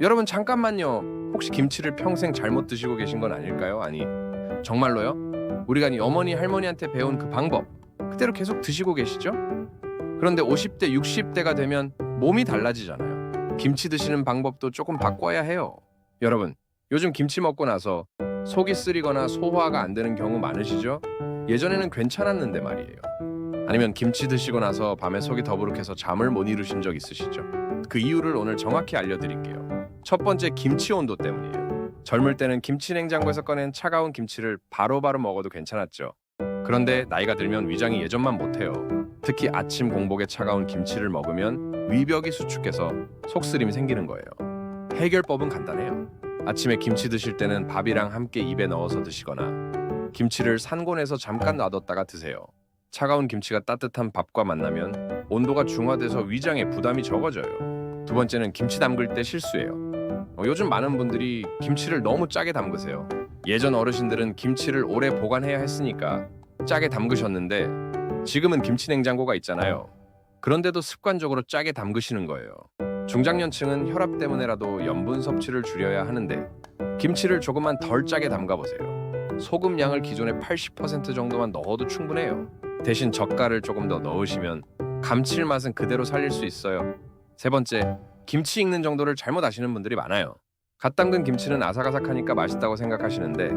여러분 잠깐만요. 혹시 김치를 평생 잘못 드시고 계신 건 아닐까요? 아니, 정말로요? 우리가 어머니 할머니한테 배운 그 방법 그대로 계속 드시고 계시죠? 그런데 50대, 60대가 되면 몸이 달라지잖아요. 김치 드시는 방법도 조금 바꿔야 해요. 여러분, 요즘 김치 먹고 나서 속이 쓰리거나 소화가 안 되는 경우 많으시죠? 예전에는 괜찮았는데 말이에요. 아니면 김치 드시고 나서 밤에 속이 더부룩해서 잠을 못 이루신 적 있으시죠? 그 이유를 오늘 정확히 알려드릴게요. 첫 번째, 김치 온도 때문이에요. 젊을 때는 김치 냉장고에서 꺼낸 차가운 김치를 바로바로 먹어도 괜찮았죠. 그런데 나이가 들면 위장이 예전만 못해요. 특히 아침 공복에 차가운 김치를 먹으면 위벽이 수축해서 속쓰림이 생기는 거예요. 해결법은 간단해요. 아침에 김치 드실 때는 밥이랑 함께 입에 넣어서 드시거나 김치를 산곤에서 잠깐 놔뒀다가 드세요. 차가운 김치가 따뜻한 밥과 만나면 온도가 중화돼서 위장에 부담이 적어져요. 두 번째는 김치 담글 때 실수예요. 요즘 많은 분들이 김치를 너무 짜게 담그세요. 예전 어르신들은 김치를 오래 보관해야 했으니까 짜게 담그셨는데 지금은 김치 냉장고가 있잖아요. 그런데도 습관적으로 짜게 담그시는 거예요. 중장년층은 혈압 때문에라도 염분 섭취를 줄여야 하는데 김치를 조금만 덜 짜게 담가보세요. 소금 양을 기존의 80% 정도만 넣어도 충분해요. 대신 젓갈을 조금 더 넣으시면 감칠맛은 그대로 살릴 수 있어요. 세 번째, 김치 익는 정도를 잘못 아시는 분들이 많아요. 갓 담근 김치는 아삭아삭하니까 맛있다고 생각하시는데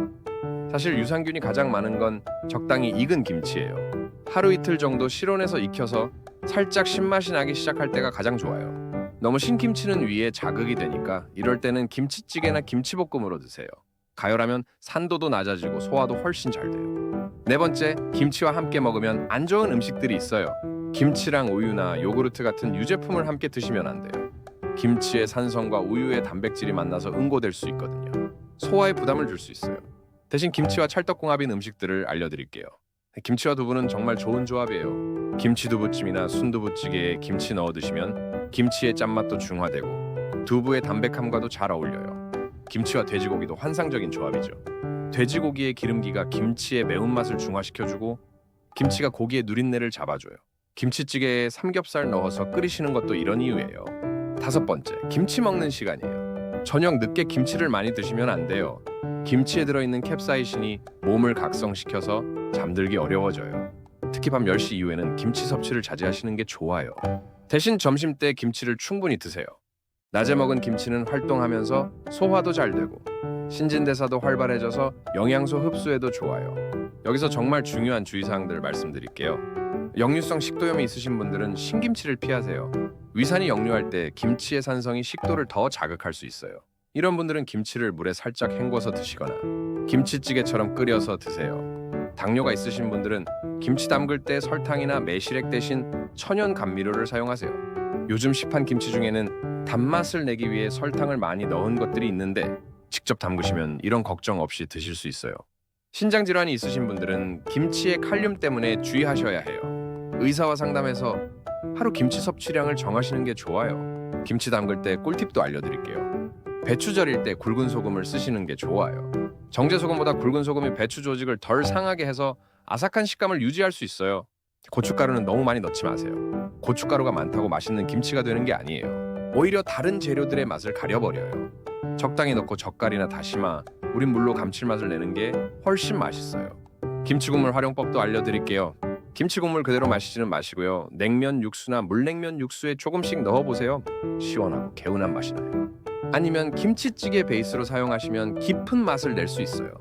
사실 유산균이 가장 많은 건 적당히 익은 김치예요. 하루 이틀 정도 실온에서 익혀서 살짝 신맛이 나기 시작할 때가 가장 좋아요. 너무 신김치는 위에 자극이 되니까 이럴 때는 김치찌개나 김치볶음으로 드세요. 가열하면 산도도 낮아지고 소화도 훨씬 잘 돼요. 네 번째, 김치와 함께 먹으면 안 좋은 음식들이 있어요. 김치랑 우유나 요구르트 같은 유제품을 함께 드시면 안 돼요. 김치의 산성과 우유의 단백질이 만나서 응고될 수 있거든요. 소화에 부담을 줄 수 있어요. 대신 김치와 찰떡궁합인 음식들을 알려드릴게요. 김치와 두부는 정말 좋은 조합이에요. 김치두부찜이나 순두부찌개에 김치 넣어 드시면 김치의 짠맛도 중화되고 두부의 담백함과도 잘 어울려요. 김치와 돼지고기도 환상적인 조합이죠. 돼지고기의 기름기가 김치의 매운맛을 중화시켜주고 김치가 고기의 누린내를 잡아줘요. 김치찌개에 삼겹살 넣어서 끓이시는 것도 이런 이유예요. 다섯 번째, 김치 먹는 시간이에요. 저녁 늦게 김치를 많이 드시면 안 돼요. 김치에 들어있는 캡사이신이 몸을 각성시켜서 잠들기 어려워져요. 특히 밤 10시 이후에는 김치 섭취를 자제하시는 게 좋아요. 대신 점심 때 김치를 충분히 드세요. 낮에 먹은 김치는 활동하면서 소화도 잘 되고 신진대사도 활발해져서 영양소 흡수에도 좋아요. 여기서 정말 중요한 주의사항들을 말씀드릴게요. 역류성 식도염이 있으신 분들은 신김치를 피하세요. 위산이 역류할 때 김치의 산성이 식도를 더 자극할 수 있어요. 이런 분들은 김치를 물에 살짝 헹궈서 드시거나 김치찌개처럼 끓여서 드세요. 당뇨가 있으신 분들은 김치 담글 때 설탕이나 매실액 대신 천연 감미료를 사용하세요. 요즘 시판 김치 중에는 단맛을 내기 위해 설탕을 많이 넣은 것들이 있는데 직접 담그시면 이런 걱정 없이 드실 수 있어요. 신장 질환이 있으신 분들은 김치의 칼륨 때문에 주의하셔야 해요. 의사와 상담해서 하루 김치 섭취량을 정하시는 게 좋아요. 김치 담글 때 꿀팁도 알려드릴게요. 배추 절일 때 굵은 소금을 쓰시는 게 좋아요. 정제 소금보다 굵은 소금이 배추 조직을 덜 상하게 해서 아삭한 식감을 유지할 수 있어요. 고춧가루는 너무 많이 넣지 마세요. 고춧가루가 많다고 맛있는 김치가 되는 게 아니에요. 오히려 다른 재료들의 맛을 가려버려요. 적당히 넣고 젓갈이나 다시마, 우린 물로 감칠맛을 내는 게 훨씬 맛있어요. 김치국물 활용법도 알려드릴게요. 김치국물 그대로 마시지는 마시고요. 냉면 육수나 물냉면 육수에 조금씩 넣어보세요. 시원하고 개운한 맛이 나요. 아니면 김치찌개 베이스로 사용하시면 깊은 맛을 낼 수 있어요.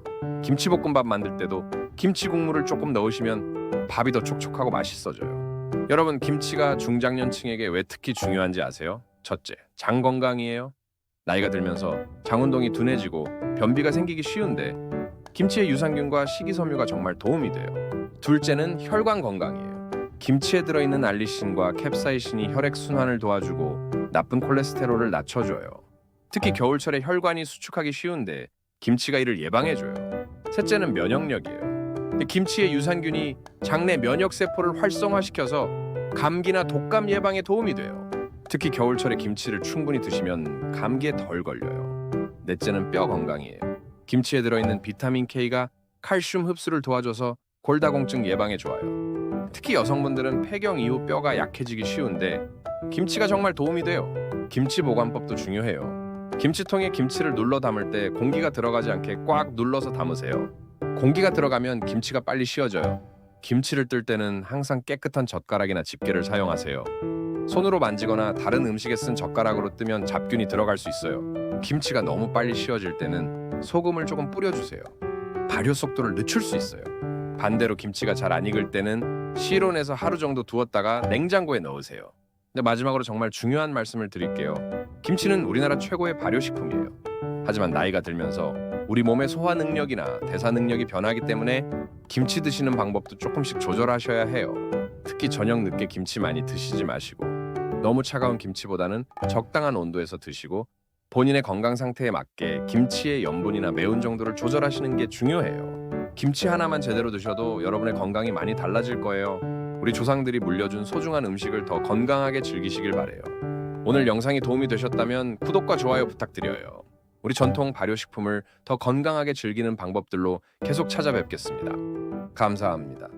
김치볶음밥 만들 때도 김치 국물을 조금 넣으시면 밥이 더 촉촉하고 맛있어져요. 여러분, 김치가 중장년층에게 왜 특히 중요한지 아세요? 첫째, 장 건강이에요. 나이가 들면서 장 운동이 둔해지고 변비가 생기기 쉬운데 김치의 유산균과 식이섬유가 정말 도움이 돼요. 둘째는 혈관 건강이에요. 김치에 들어있는 알리신과 캡사이신이 혈액 순환을 도와주고 나쁜 콜레스테롤을 낮춰줘요. 특히 겨울철에 혈관이 수축하기 쉬운데 김치가 이를 예방해줘요. 셋째는 면역력이에요. 김치의 유산균이 장내 면역 세포를 활성화시켜서 감기나 독감 예방에 도움이 돼요. 특히 겨울철에 김치를 충분히 드시면 감기에 덜 걸려요. 넷째는 뼈 건강이에요. 김치에 들어있는 비타민 K가 칼슘 흡수를 도와줘서 골다공증 예방에 좋아요. 특히 여성분들은 폐경 이후 뼈가 약해지기 쉬운데 김치가 정말 도움이 돼요. 김치 보관법도 중요해요. 김치통에 김치를 눌러 담을 때 공기가 들어가지 않게 꽉 눌러서 담으세요. 공기가 들어가면 김치가 빨리 씌어져요. 김치를 뜰 때는 항상 깨끗한 젓가락이나 집게를 사용하세요. 손으로 만지거나 다른 음식에 쓴 젓가락으로 뜨면 잡균이 들어갈 수 있어요. 김치가 너무 빨리 씌어질 때는 소금을 조금 뿌려주세요. 발효 속도를 늦출 수 있어요. 반대로 김치가 잘 안 익을 때는 실온에서 하루 정도 두었다가 냉장고에 넣으세요. 근데 마지막으로 정말 중요한 말씀을 드릴게요. 김치는 우리나라 최고의 발효식품이에요. 하지만 나이가 들면서 우리 몸의 소화 능력이나 대사 능력이 변하기 때문에 김치 드시는 방법도 조금씩 조절하셔야 해요. 특히 저녁 늦게 김치 많이 드시지 마시고 너무 차가운 김치보다는 적당한 온도에서 드시고 본인의 건강 상태에 맞게 김치의 염분이나 매운 정도를 조절하시는 게 중요해요. 김치 하나만 제대로 드셔도 여러분의 건강이 많이 달라질 거예요. 우리 조상들이 물려준 소중한 음식을 더 건강하게 즐기시길 바래요. 오늘 영상이 도움이 되셨다면 구독과 좋아요 부탁드려요. 우리 전통 발효식품을 더 건강하게 즐기는 방법들로 계속 찾아뵙겠습니다. 감사합니다.